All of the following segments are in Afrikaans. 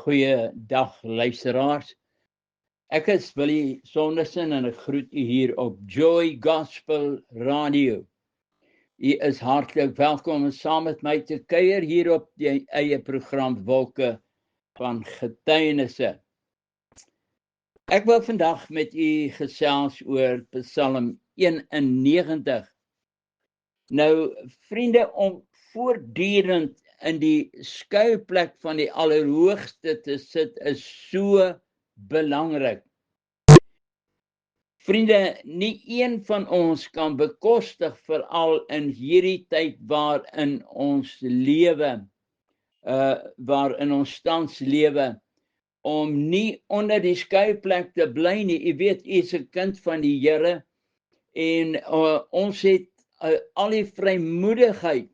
Goeie dag luisteraars. Ek is Willie Sondersen en ek groet u hier op Joy Gospel Radio. U is hartlik welkom om saam met my te kuier hier op die eie program Wolke van Getuienisse. Ek wil vandag met u gesels oor Psalm 91. Nou, vriende, om voortdurend in die skuilplek van die Allerhoogste te sit is so belangrik. Vriende, nie een van ons kan bekostig, veral in hierdie tyd waarin ons lewe, waarin ons tans lewe, om nie onder die skuilplek te bly nie. U weet, u is 'n kind van die Here en ons het al die vrymoedigheid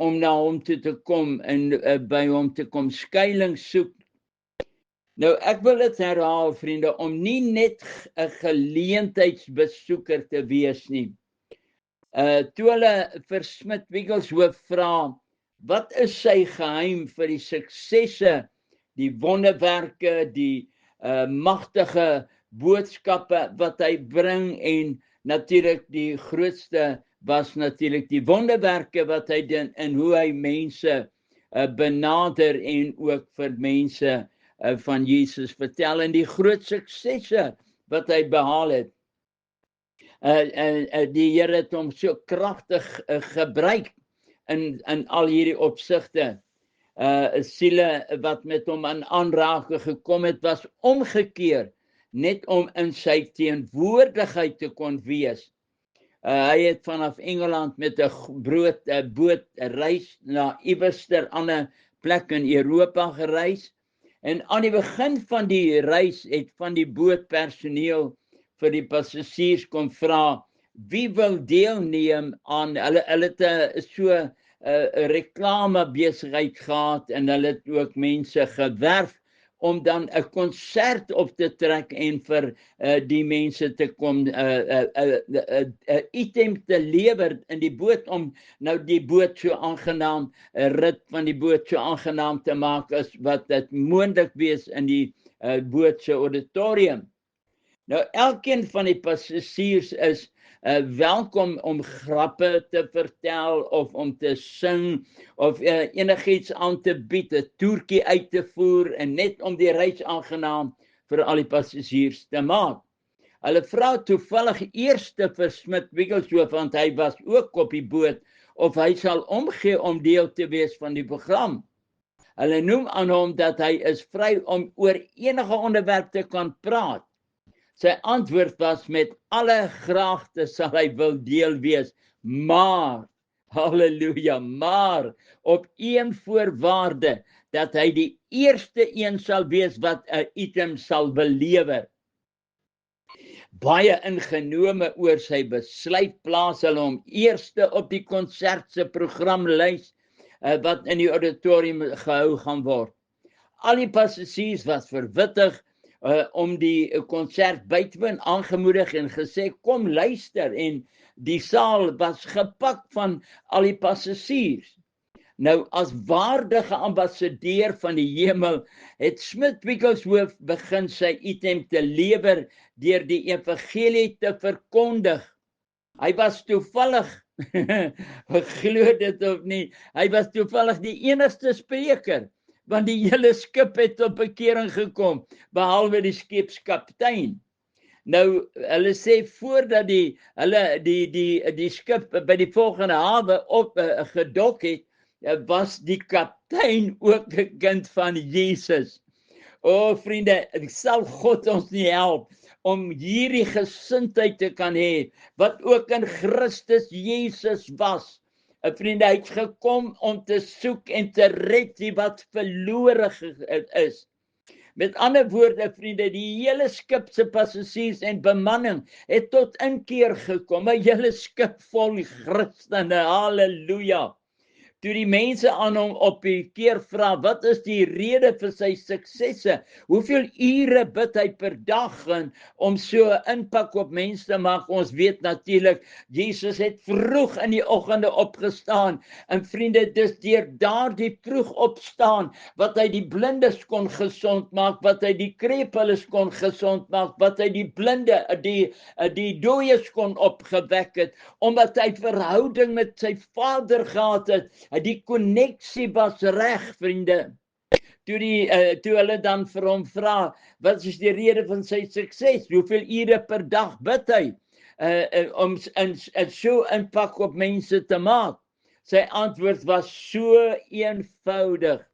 om na hom toe te kom en by hom te kom skuiling soek. Nou, ek wil dit herhaal, vriende, om nie net 'n geleentheidsbesoeker te wees nie. Toe hulle vir Smith Wigglesworth vra, wat is sy geheim vir die suksesse, die wonderwerke, die magtige boodskappe wat hy bring, en natuurlik die grootste was natuurlik die wonderwerke wat hy doen en hoe hy mense benader en ook vir mense van Jesus vertel en die groot suksesse wat hy behaal het. Die Here het hom so kragtig gebruik in al hierdie opsigte. Siele wat met hom aan aanraking gekom het, was omgekeer net om in sy teenwoordigheid te kon wees. Hy het vanaf Engeland met 'n boot reis na iewerster ander plek in Europa gereis. En aan die begin van die reis het van die bootpersoneel vir die passasiers kom vra, wie wil deelneem aan, hulle het so 'n reklame besigheid gehad en hulle het ook mense gewerf om dan 'n konsert op te trek en vir die mense te kom item te lewer in die boot, om nou die boot so aangenaam, rit van die boot so aangenaam te maak as wat dit moontlik wees in die boot se auditorium. Nou, elkeen van die passasiers is welkom om grappe te vertel of om te sing of enigiets aan te bied, 'n toertjie uit te voer en net om die reis aangenaam vir al die passasiers te maak. Hulle vra toevallig eers vir Smith Wigglesworth, want hy was ook op die boot, of hy sal omgee om deel te wees van die program. Hulle noem aan hom dat hy is vry om oor enige onderwerp te kan praat. Sy antwoord was, met alle graagte sal hy wil deel wees, maar, halleluja, maar, op een voorwaarde, dat hy die eerste een sal wees wat 'n item sal belewer. Baie ingenome oor sy besluit plaas hulle hom eerste op die konsert se programlys, wat in die auditorium gehou gaan word. Al die passasiers was verwittig om die konsert by te woon, aangemoedig en gesê, kom luister, en die saal was gepak van al die passasiers. Nou, as waardige ambassadeur van die hemel, het Smith Wigglesworth begin sy item te lewer deur die evangelie te verkondig. Hy was toevallig, glo dit of nie, hy was toevallig die enigste spreker, want die hele skip het tot bekering gekom, behalwe die skipskaptein. Nou, hulle sê voordat die skip by die volgende hawe op gedok het, was die kaptein ook 'n kind van Jesus. O vriende, sal God ons nie help om hierdie gesindheid te kan hê, wat ook in Christus Jesus was. Vriende, hy het gekom om te soek en te red die wat verlore is. Met ander woorde, vriende, die hele skip se passasiers en bemanning het tot inkeer gekom, 'n hele skip vol Christene, halleluja. toe die mense aan hom op die keer vra, wat is die rede vir sy suksesse? Hoeveel ure bid hy per dag om so 'n impak op mense te maak? Ons weet natuurlik, Jesus het vroeg in die oggende opgestaan. En vriende, dis deur daardie vroeg opstaan, wat hy die blindes kon gesond maak, wat hy die krepeles kon gesond maak, wat hy die blinde, die dooies kon opgewek het, omdat hy verhouding met sy Vader gehad het. Die konneksie was reg, vriende. Toe hulle dan vir hom vra, wat is die rede van sy sukses? Hoeveel ure per dag bid hy om so impak op mense te maak? Sy antwoord was so eenvoudig.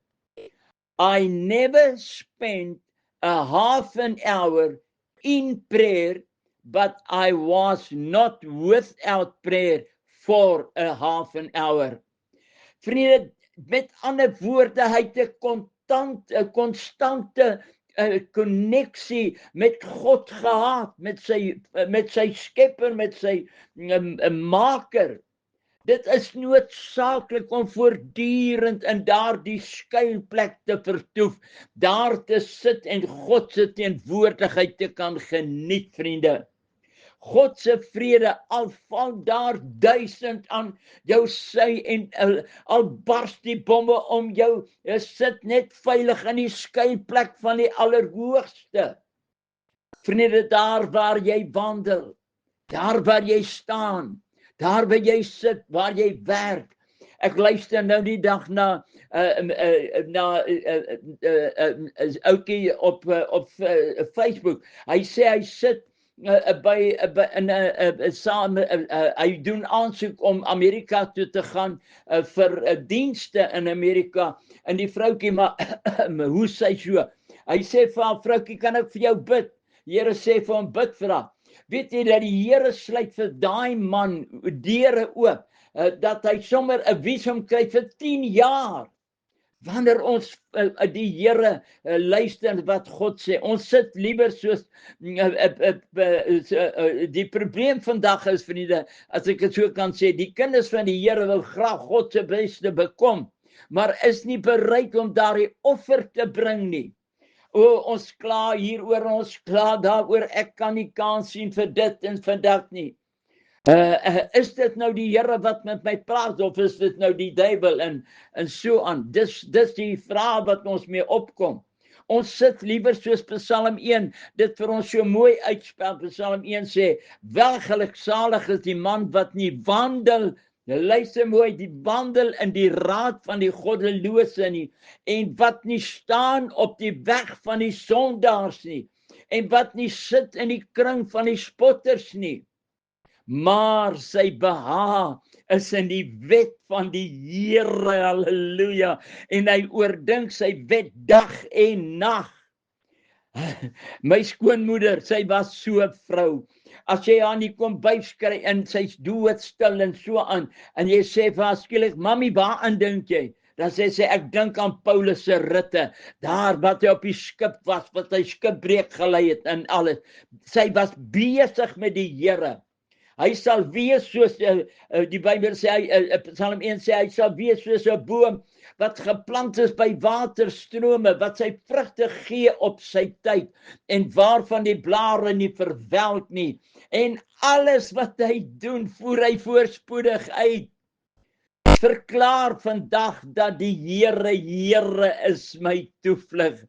I never spent a half an hour in prayer, but I was not without prayer for a half an hour. Vriende, met ander woorde, hy het 'n konstante konneksie met God gehad, met sy skepper, met sy maker. Dit is noodsaaklik om voortdurend in daardie skuilplek te vertoef, daar te sit en God se teenwoordigheid te kan geniet, vriende. God se vrede, al val daar 1000 aan jou sy en al barst die bomme om jou, jy sit net veilig in die skuilplek van die Allerhoogste. Vriende, daar waar jy wandel, daar waar jy staan, daar waar jy sit, waar jy werk. Ek luister nou die dag na ouetjie op Facebook. Hy sê hy sit hy doen aansoek om Amerika toe te gaan vir dienste in Amerika. En die vroukie, maar hoe sy so? Hy sê vir haar, vroukie, kan ek vir jou bid? Die Here sê vir hom, bid vir haar. Weet jy dat die Here sluit vir daai man deure oop, dat hy sommer 'n visum kry vir 10 jaar. Wanneer ons die Here luister wat God sê, ons sit liewer soos die probleem vandag is, vriende, as ek dit so kan sê, die kinders van die Here wil graag God se beste bekom, maar is nie bereid om daardie offer te bring nie. Ons kla hieroor, ons kla daaroor, ek kan nie kans sien vir dit en vir dat nie. Is dit nou die Here wat met my praat, of is dit nou die duiwel en so aan? Dis die vraag wat ons mee opkom. Ons sit liewer soos Psalm 1, dit vir ons so mooi uitspel. Psalm 1 sê, welgeluksalig is die man wat nie wandel, luister mooi, die wandel in die raad van die goddelose nie, en wat nie staan op die weg van die sondaars nie, en wat nie sit in die kring van die spotters nie, maar sy behaag is in die wet van die Here, halleluja, en hy oordink sy wet dag en nag. My skoonmoeder, sy was so 'n vrou. As jy haar nie kom byskry en sy's doodstil en so aan, en jy sê vir haar skielik, mami, waaraan dink jy? Dan sê sy, ek dink aan Paulus se ritte, daar wat hy op die skip was, wat hy skipbreek gelei het en alles. Sy was besig met die Here. Hy sal wees soos, die Bybel sê, Psalm 1 sê, hy sal wees soos 'n boom wat geplant is by waterstrome, wat sy vrugte gee op sy tyd, en waarvan die blare nie verwelk nie. En alles wat hy doen, voer hy voorspoedig uit. Verklaar vandag dat die Here is my toevlug.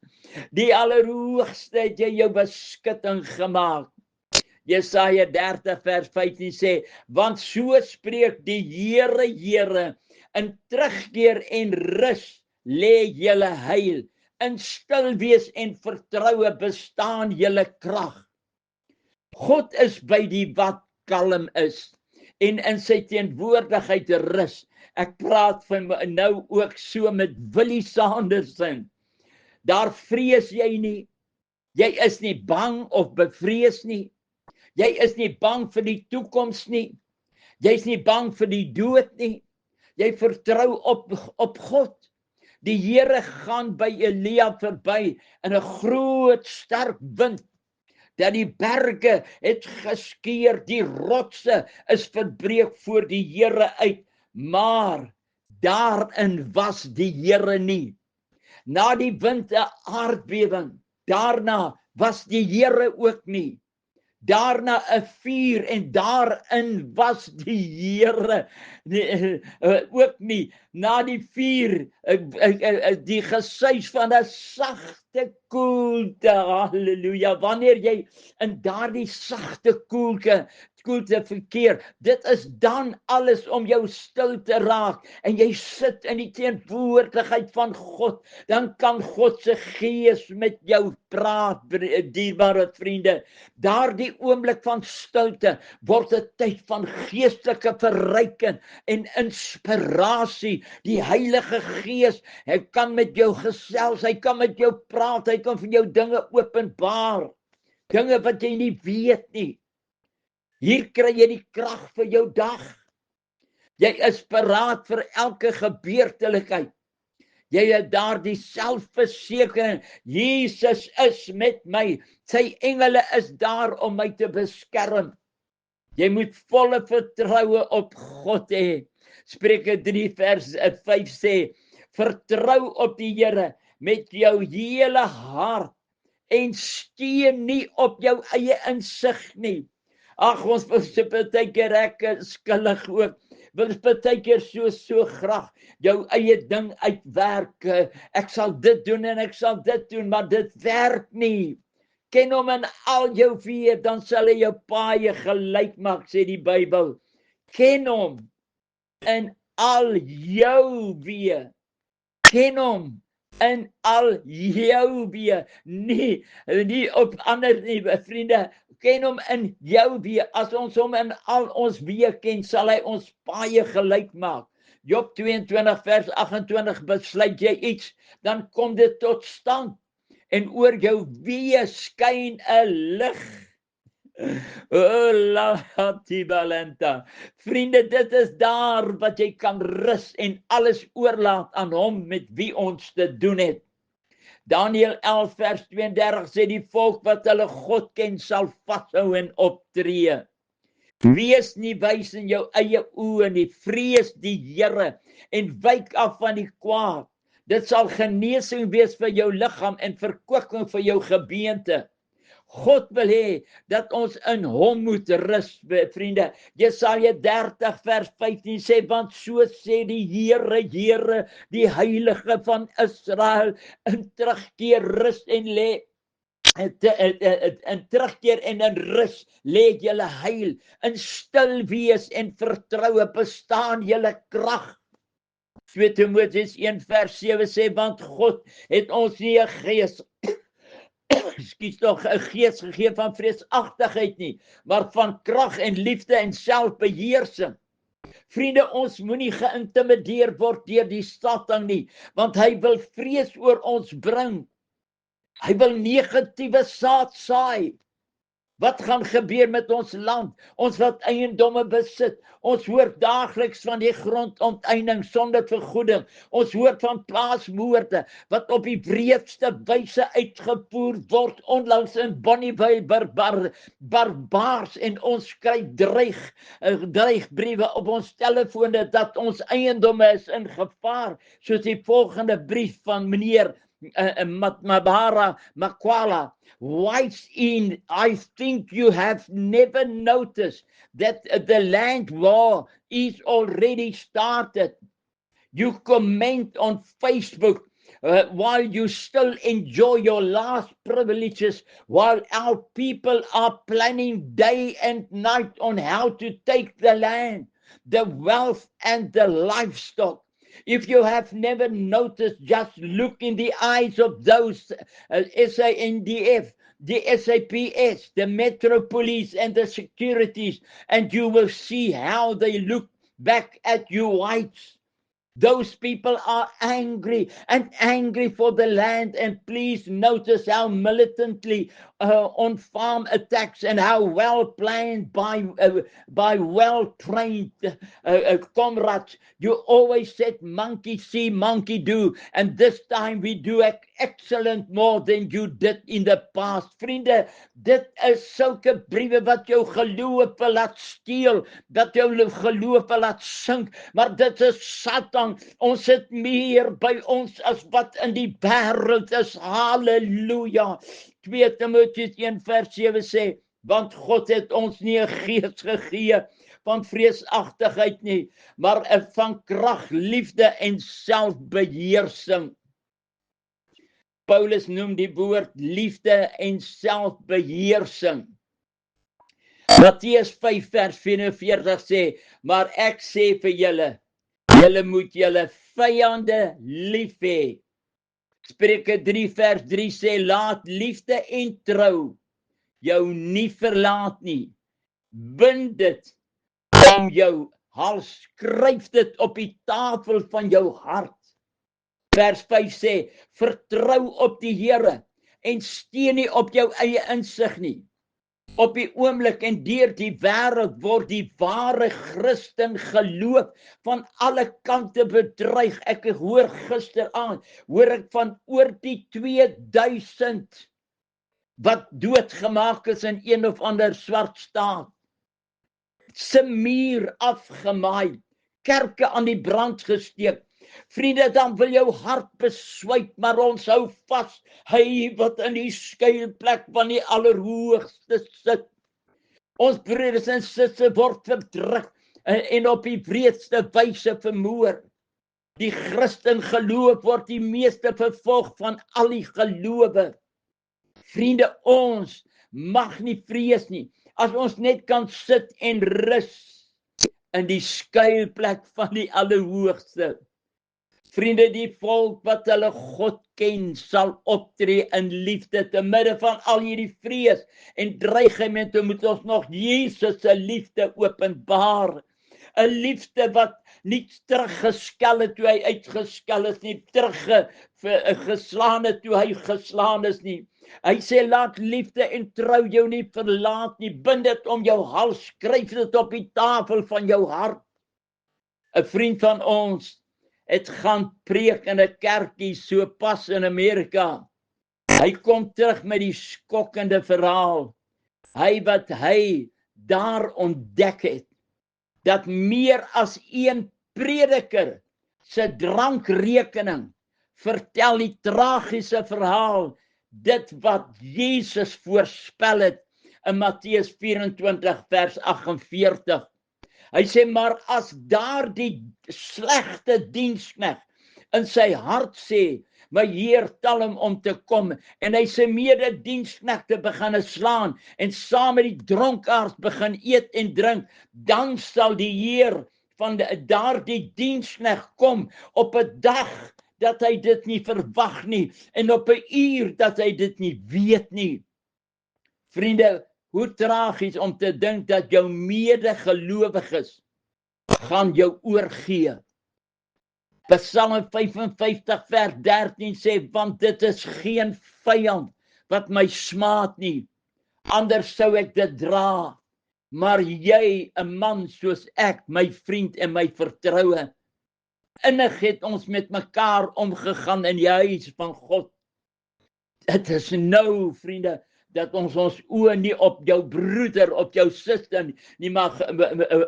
Die Allerhoogste het jy jou beskutting gemaak. Jesaja 30 vers 15 sê, want so spreek die Here, in terugkeer en rus lê julle heil, in stil wees en vertroue bestaan julle krag. God is by die wat kalm is, en in sy teenwoordigheid rus. Ek praat van nou ook so met Willie Sanderson. Daar vrees jy nie, jy is nie bang of bevrees nie, jy is nie bang vir die toekoms nie, jy is nie bang vir die dood nie, jy vertrou op God. Die Here gaan by Elia verby in 'n groot sterk wind, dat die berge het geskeur, die rotse is verbreek voor die Here uit, maar daarin was die Here nie. Na die wind 'n aardbewing, daarna was die Here ook nie. Daarna 'n vuur en daarin was die Here ook nie. Na die vuur die gesuis van 'n sagte koelte. Halleluja. Wanneer jy in daardie sagte koelte verkeer, dit is dan alles om jou stil te raak en jy sit in die teenwoordigheid van God, dan kan God se gees met jou praat, dierbare vriende. Daardie oomblik van stilte word 'n tyd van geestelike verryking en inspirasie. Die Heilige Gees, hy kan met jou gesels, hy kan met jou praat, hy kan vir jou dinge openbaar, dinge wat jy nie weet nie. Hier kry jy die krag vir jou dag. Jy is paraat vir elke gebeurtelikheid. Jy het daardie selfversekering, Jesus is met my, sy engele is daar om my te beskerm. Jy moet volle vertroue op God hê. Spreuke 3 vers 5 sê, vertrou op die Here met jou hele hart en steun nie op jou eie insig nie. Ag, ons is baie keer ek skuldig ook. Wil baie keer so graag jou eie ding uitwerk. Ek sal dit doen en ek sal dit doen, maar dit werk nie. Ken hom in al jou weë, dan sal hy jou paaie gelyk maak, sê die Bybel. Ken hom in al jou weë. Ken hom in al jou weë. Nie op ander nie, vriende. Ken hom in jou weë. As ons hom in al ons weë ken, sal hy ons paaie gelyk maak. Job 22 vers 28, besluit jy iets, dan kom dit tot stand. En oor jou weë skyn 'n lig. O, Latibalenta. Vriende, dit is daar wat jy kan rus en alles oorlaat aan hom met wie ons te doen het. Daniël 11 vers 32 sê die volk wat hulle God ken sal vashou en optree. Wees nie wys in jou eie oë nie, vrees die Here en wyk af van die kwaad. Dit sal genesing wees vir jou liggaam en verkwikking vir jou gebeente. God wil hê dat ons in hom moet rus, vriende. Jesaja 30 vers 15 sê, want so sê die Here, die Heilige van Israel, in terugkeer rus en lê, in terugkeer en in rus lê julle heil, in stil wees en vertroue bestaan julle krag. 2 Timoteus 1 vers 7 sê, want God het ons nie 'n gees een gees gegee van vreesagtigheid nie, maar van krag en liefde en selfbeheersing. Vriende, ons moenie geïntimideer word deur die Satan nie, want hy wil vrees oor ons bring. Hy wil negatiewe saad saai. Wat gaan gebeur met ons land? Ons wat eiendomme besit. Ons hoor daagliks van die grondonteeneming sonder vergoeding. Ons hoor van plaasmoorde wat op die wreedste wyse uitgevoer word onlangs in Bonnievale, barbaars, en ons kry dreigbriewe op ons telefone dat ons eiendomme is in gevaar, soos die volgende brief van meneer Mabara Makwala. Writes in, I think you have never noticed that the land war is already started. You comment on Facebook while you still enjoy your last privileges, while our people are planning day and night on how to take the land, the wealth and the livestock. If you have never noticed, just look in the eyes of those SANDF, the SAPS, the Metro Police and the securities, and you will see how they look back at you whites. Those people are angry for the land, and please notice how militantly on farm attacks and how well planned by well-trained comrades. You always said monkey see, monkey do, and this time we do excellent more than you did in the past. Vriende, dit is sulke briewe wat jou geloof laat steel, dat jou geloof laat sink, maar dit is Satan want ons het meer by ons as wat in die wêreld is. Halleluja. 2 Timoteus 1:7 sê, want God het ons nie 'n gees gegee van vreesagtigheid nie, maar van krag, liefde en selfbeheersing. Paulus noem die woord liefde en selfbeheersing. Matteus 5:44 sê, maar ek sê vir julle, julle moet julle vyande lief hê. Spreuke 3:3 sê, laat liefde en trou jou nie verlaat nie. Bind dit om jou hals, skryf dit op die tafel van jou hart. Vers 5 sê, vertrou op die Here en steun nie op jou eie insig nie. Op die oomblik en deur die wêreld word die ware Christen geloof van alle kante bedreig. Ek hoor gisteraan, hoor ek van oor die 2000 wat doodgemaak is in een of ander swart staat. Se muur afgemaai, kerke aan die brand gesteek. Vriende, dan wil jou hart beswyk, maar ons hou vas, hy wat in die skuilplek van die Allerhoogste sit. Ons broeders en susters word verdruk en op die wreedste wyse vermoor. Die Christen geloof word die meeste vervolg van al die gelowe. Vriende, ons mag nie vrees nie, as ons net kan sit en rus in die skuilplek van die Allerhoogste. Vriende, die volk wat hulle God ken, sal optree in liefde te midde van al hierdie vrees en dreigemente. Moet ons nog Jesus se liefde openbaar. 'n Liefde wat nie teruggeskel het toe hy uitgeskel is nie, teruggeslaan het toe hy geslaan is nie. Hy sê, laat liefde en trou jou nie verlaat nie, bind dit om jou hals, skryf dit op die tafel van jou hart. 'n Vriend van ons het gaan preek in 'n kerkie so pas in Amerika. Hy kom terug met die skokkende verhaal. Hy daar ontdek het, dat meer as een prediker se drankrekening vertel die tragiese verhaal, dit wat Jesus voorspel het in Matteus 24 vers 48. Hy sê, maar as daar die slegte diensknegt in sy hart sê, my Heer tel hom om te kom, en hy sy medediensknegte begin slaan, en saam met die dronkaards begin eet en drink, dan sal die Heer van daardie diensknegt kom op 'n dag dat hy dit nie verwag nie, en op 'n uur dat hy dit nie weet nie. Vriende, hoe tragies om te dink dat jou medegelowiges gaan jou oorgee. Psalm 55 vers 13 sê, want dit is geen vyand wat my smaad nie, anders sou ek dit dra, maar jy, 'n man soos ek, my vriend en my vertroue. Innig het ons met mekaar omgegaan in die huis van God. Dit is nou, vriende, dat ons oë nie op jou broeder, op jou suster nie, maar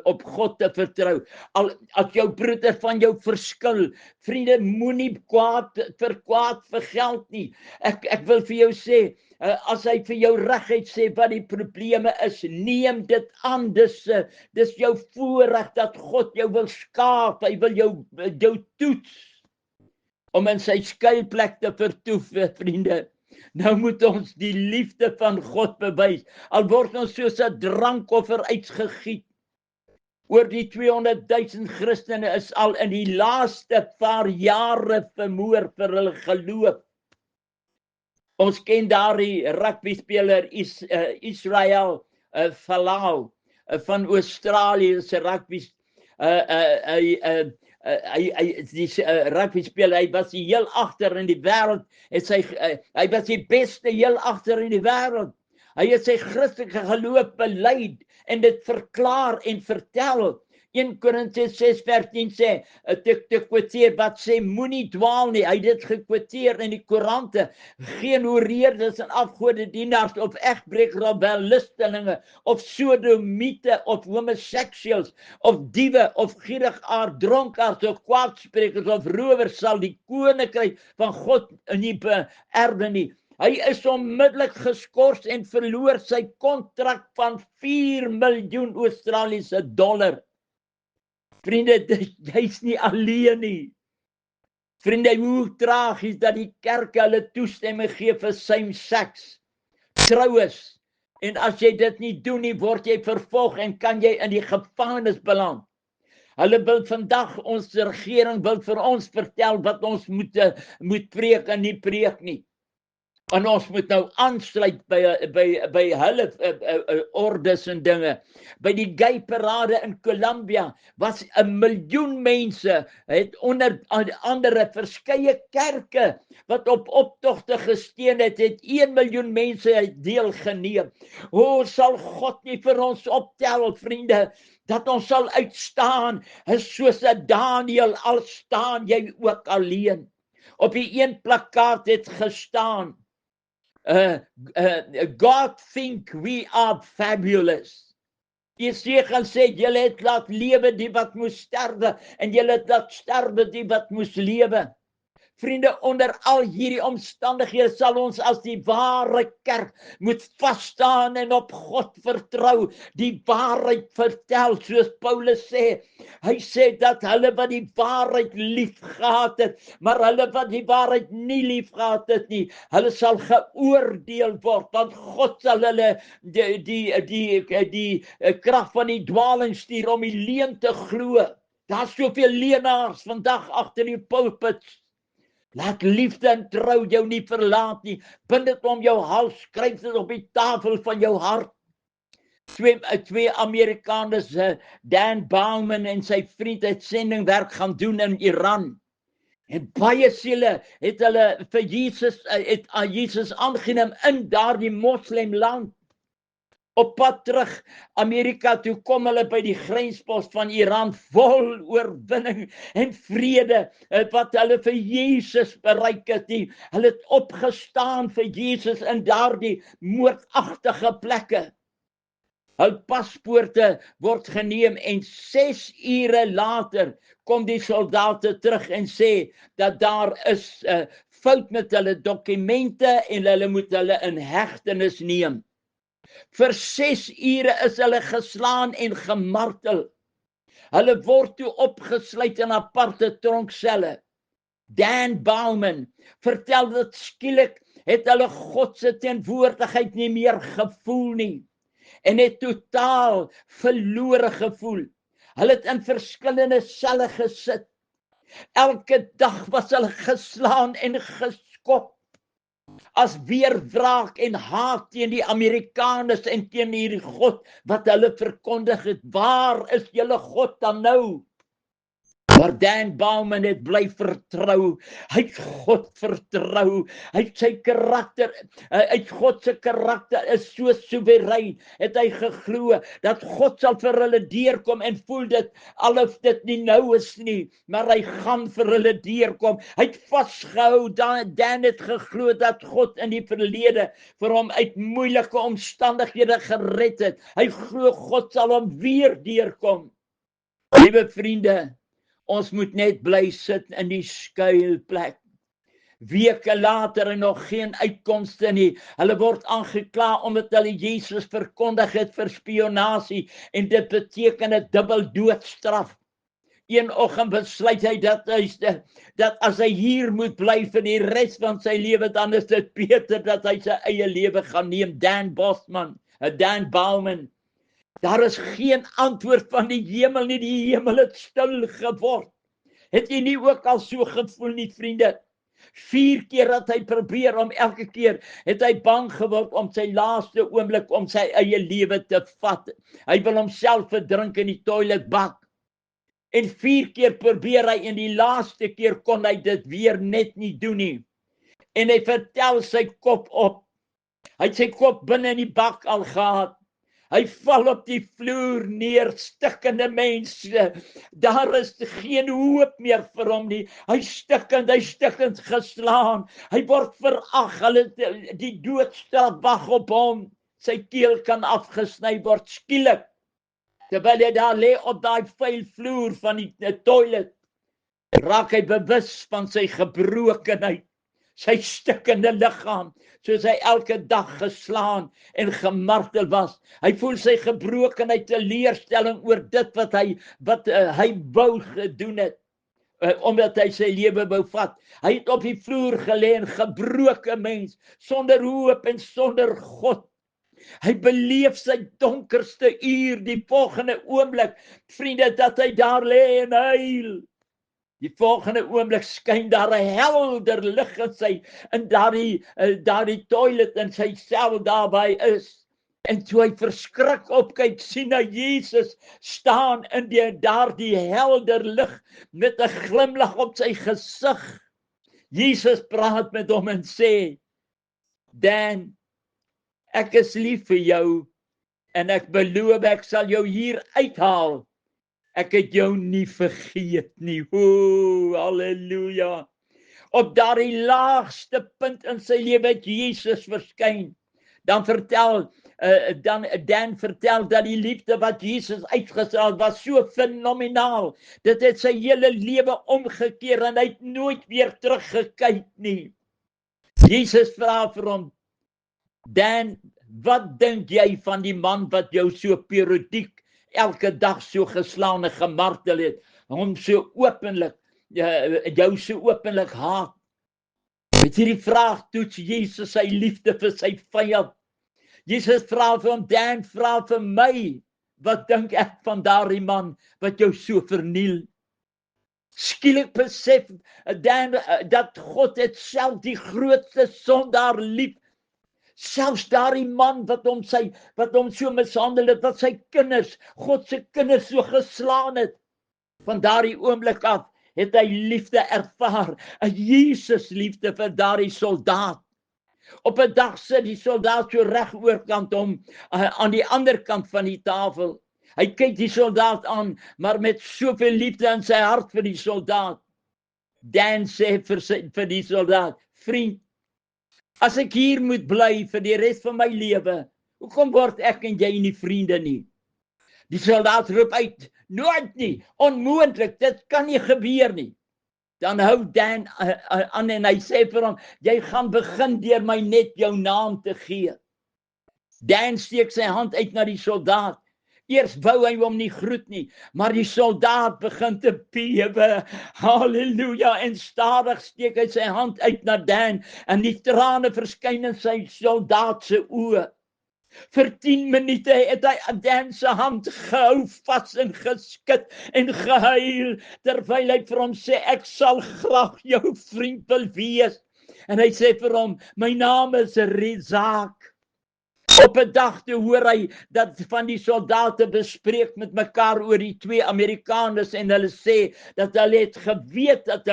op God te vertrou. As jou broeder van jou verskil, vriende, moenie kwaad vir geld nie. Ek wil vir jou sê, as hy vir jou reguit sê wat die probleme is, neem dit aan. Dis jou voorreg dat God jou wil skaap. Hy wil jou toets om in sy skuilplek te vertoef, vriende. Nou moet ons die liefde van God bewys, al word ons soos 'n drankoffer uitgegiet. Oor die 200,000 Christene is al in die laaste paar jare vermoor vir hulle geloof. Ons ken daardie rugbyspeler Israel Folau van Australië se rugby. Die rugbyspeler, hy was heel agter in die wêreld. Hy was die beste heel agter in die wêreld. Hy het sy Christelike geloof bely en dit verklaar en vertel. 1 Korintiërs 6:14 sê, te quoteer wat sê, moenie dwaal nie. Hy het dit gekwoteer in die koerante. Geen hoereerders en afgodedienaars of egbreekers of wellustelinge of sodomiete of homoseksuels of diewe of gierigaard, dronkaards of kwaadsprekers of rowers sal die koninkryk van God nie beerwe nie. Hy is onmiddellik geskort en verloor sy kontrak van 4 miljoen Australiese dollar. Vriende, jy's nie alleen nie. Vriende, hoe tragies dat die kerke hulle toestemming gee vir same-sex troues. En as jy dit nie doen nie, word jy vervolg en kan jy in die gevangenis beland. Hulle wil vandag, ons regering wil vir ons vertel wat ons moet preek en nie preek nie. En ons moet nou aansluit by hulle ordes en dinge. By die gay parade in Colombia was 1 miljoen mense, het onder andere verskeie kerke wat op optogte gesteun het 1 miljoen mense deelgeneem. O, sal God nie vir ons optel, vriende, dat ons sal uitstaan, is soos 'n Daniël, al staan jy ook alleen. Op die een plakkaat het gestaan, God think we are fabulous. Jesaja sê, julle het laat lewe die wat moes sterwe, en julle het laat sterwe die wat moes lewe. Vriende, onder al hierdie omstandighede sal ons as die ware kerk moet vasstaan en op God vertrou, die waarheid vertel, soos Paulus sê. Hy sê dat hulle wat die waarheid lief gehad het, maar hulle wat die waarheid nie lief gehad het nie, hulle sal geoordeel word, want God sal hulle die krag van die dwaling stuur om die leuen te glo. Daar's soveel leenaars vandag agter die pulpits. Laat liefde en trou jou nie verlaat nie. Bind dit om jou hals, skryf dit op die tafel van jou hart. Twee Amerikaners, Dan Bowman en sy vriend, het sendingwerk gaan doen in Iran. En baie siele het hulle vir Jesus aangeneem in daardie moslimland. Op pad terug Amerika toe kom hulle by die grenspost van Iran, vol oorwinning en vrede, wat hulle vir Jesus bereik het. Hulle het opgestaan vir Jesus in daardie moordagtige plekke. Hul paspoorte word geneem en 6 ure later kom die soldate terug en sê dat daar is fout met hulle dokumente en hulle moet hulle in hegtenis neem. Vir 6 ure is hulle geslaan en gemartel. Hulle word toe opgesluit in aparte tronkselle. Dan Bowman vertel dat skielik het hulle God se teenwoordigheid nie meer gevoel nie. En het totaal verlore gevoel. Hulle het in verskillende selle gesit. Elke dag was hulle geslaan en geskop. As weerwraak en haat teen die Amerikaners en teen hierdie God wat hulle verkondig het. Waar is julle God dan nou? Maar Dan Bowman het bly vertrou. Hy het God vertrou. Hy het sy karakter, uit God se karakter is so soewerein. Het hy geglo dat God sal vir hulle deurkom en voel dit, alof dit nie nou is nie, maar hy gaan vir hulle deurkom. Hy het vasgehou, Dan het geglo dat God in die verlede vir hom uit moeilike omstandighede gered het. Hy glo God sal hom weer deurkom. Liewe vriende, ons moet net bly sit in die skuilplek. Weke later en nog geen uitkomste nie. Hulle word aangekla omdat hulle Jesus verkondig het vir spionasie en dit beteken 'n dubbel doodstraf. Een oggend besluit hy dat as hy hier moet bly vir die res van sy lewe, dan is dit beter dat hy sy eie lewe gaan neem. Dan Bowman. Daar is geen antwoord van die hemel nie, die hemel het stil geword. Het jy nie ook al so gevoel nie, vriende? 4 keer het hy probeer, om elke keer het hy bang geword om sy laaste oomblik, om sy eie lewe te vat. Hy wil homself verdrink in die toiletbak. En 4 keer probeer hy, en die laaste keer kon hy dit weer net nie doen nie. En hy vertel sy kop op. Hy het sy kop binne in die bak al gehad. Hy val op die vloer neer, stikkende mense. Daar is geen hoop meer vir hom nie. Hy stikkend geslaan. Hy word verag. Hulle die doodstraf wag op hom. Sy keel kan afgesny word skielik. Terwyl hy daar lê op daai vuil vloer van die toilet, raak hy bewus van sy gebrokenheid, sy stikkende liggaam, soos hy elke dag geslaan en gemartel was. Hy voel sy gebrokenheid, teleurstelling oor dit wat hy wou gedoen het, omdat hy sy lewe wou vat. Hy het op die vloer gelê, 'n gebroke mens, sonder hoop en sonder God. Hy beleef sy donkerste uur, die volgende oomblik, vriende, dat hy daar lê en huil. Die volgende oomblik skyn daar 'n helder lig in daardie toilet in sy sel daar waar hy is. En toe hy verskrik opkyk, sien hy Jesus staan in daardie helder lig met 'n glimlag op sy gesig. Jesus praat met hom en sê, Dan, ek is lief vir jou en ek beloof ek sal jou hier uithaal. Ek het jou nie vergeet nie. O, halleluja. Op daardie laagste punt in sy lewe het Jesus verskyn. Dan vertel dat die liefde wat Jesus uitgestraal was so fenomenaal. Dit het sy hele lewe omgekeer en hy het nooit weer teruggekyk nie. Jesus vra vir hom, Dan, wat dink jy van die man wat jou so periodiek elke dag so geslaan en gemartel het, hom so openlik, jou so openlik haat? Met hierdie vraag toets Jesus sy liefde vir sy vyand. Jesus vra vir hom, Dan, vra vir my, wat dink ek van daardie man wat jou so verniel? Skielik besef Dan dat God het self die grootste sondaar lief. Selfs daardie man wat hom so mishandel het, wat sy kinders, God se kinders so geslaan het. Van daardie oomblik af het hy liefde ervaar, 'n Jesus liefde vir daardie soldaat. Op 'n dag sit die soldaat so reg oorkant hom, aan die ander kant van die tafel. Hy kyk die soldaat aan, maar met soveel liefde in sy hart vir die soldaat. Dan sê vir die soldaat, vriend, as ek hier moet bly vir die res van my lewe, hoekom word ek en jy nie vriende nie? Die soldaat roep uit, nooit nie, onmoontlik, dit kan nie gebeur nie. Dan hou Dan aan en hy sê vir hom, jy gaan begin deur my net jou naam te gee. Dan steek sy hand uit na die soldaat. Eers wou hy hom nie groet nie, maar die soldaat begin te bewe. Halleluja, en stadig steek hy sy hand uit na Dan en die trane verskyn in sy soldaat se oë. Vir 10 minute het hy aan Dan se hand gehou, vas en geskit en gehuil, terwyl hy vir hom sê, ek sal graag jou vriend wil wees. En hy sê vir hom, my naam is Rizak. Op 'n dag toe hoor hy dat van die soldate bespreek met mekaar oor die 2 Amerikaners en hulle sê dat hulle het geweet dat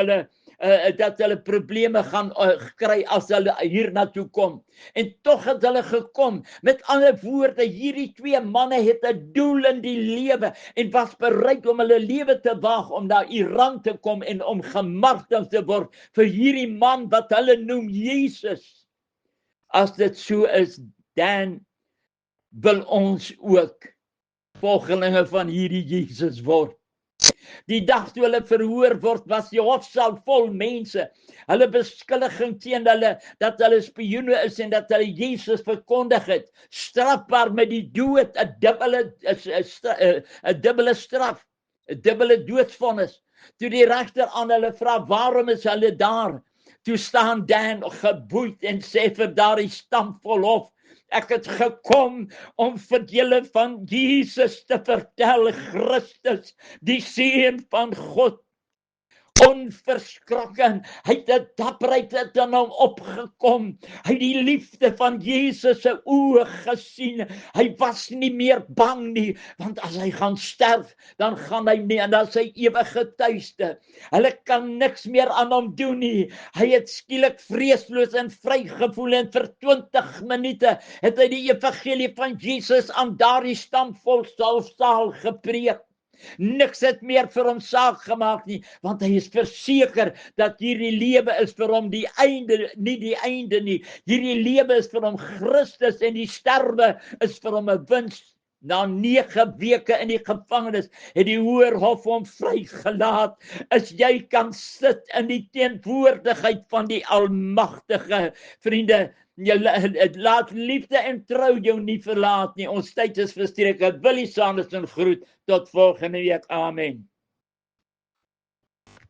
hulle probleme gaan kry as hulle hier na toe kom. En tog het hulle gekom. Met ander woorde, hierdie 2 manne het 'n doel in die lewe en was bereid om hulle lewe te waag om na Iran te kom en om gemartel te word vir hierdie man wat hulle noem Jesus. As dit so is, dan wil ons ook volgelinge van hierdie Jesus word. Die dag toe hulle verhoor word, was die hofsaal vol mense. Hulle beskuldiging teen hulle, dat hulle spioene is en dat hulle Jesus verkondig het, strafbaar met die dood, 'n dubbele straf, 'n dubbele doodsvonnis. Toe die regter aan hulle vra, waarom is hulle daar? Toe staan Dan geboeid en sê vir daardie stam vol hof, ek het gekom om vir julle van Jesus te vertel, Christus, die Seun van God. onverskrokken. Hy het 'n dapperheid het aan hom opgekom. Hy het die liefde van Jesus se oë gesien. Hy was nie meer bang nie, want as hy gaan sterf, dan gaan hy nie en dan sy ewige tuiste. Hulle kan niks meer aan hom doen nie. Hy het skielik vreesloos en vrygevoel en vir 20 minute het hy die evangelie van Jesus aan daardie stampvol saal gepreek. Niks het meer vir hom saak gemaak nie, want hy is verseker dat hierdie lewe is vir hom die einde, nie die einde nie. Hierdie lewe is vir hom Christus en die sterwe is vir hom 'n wins. Na 9 weke in die gevangenis het die Hoërhof hom vrygelaat. As jy kan sit in die teenwoordigheid van die Almagtige, vriende, laat liefde en trou jou nie verlaat nie. Ons tyd is verstreek. Willie Sanderson groet tot volgende week. Amen.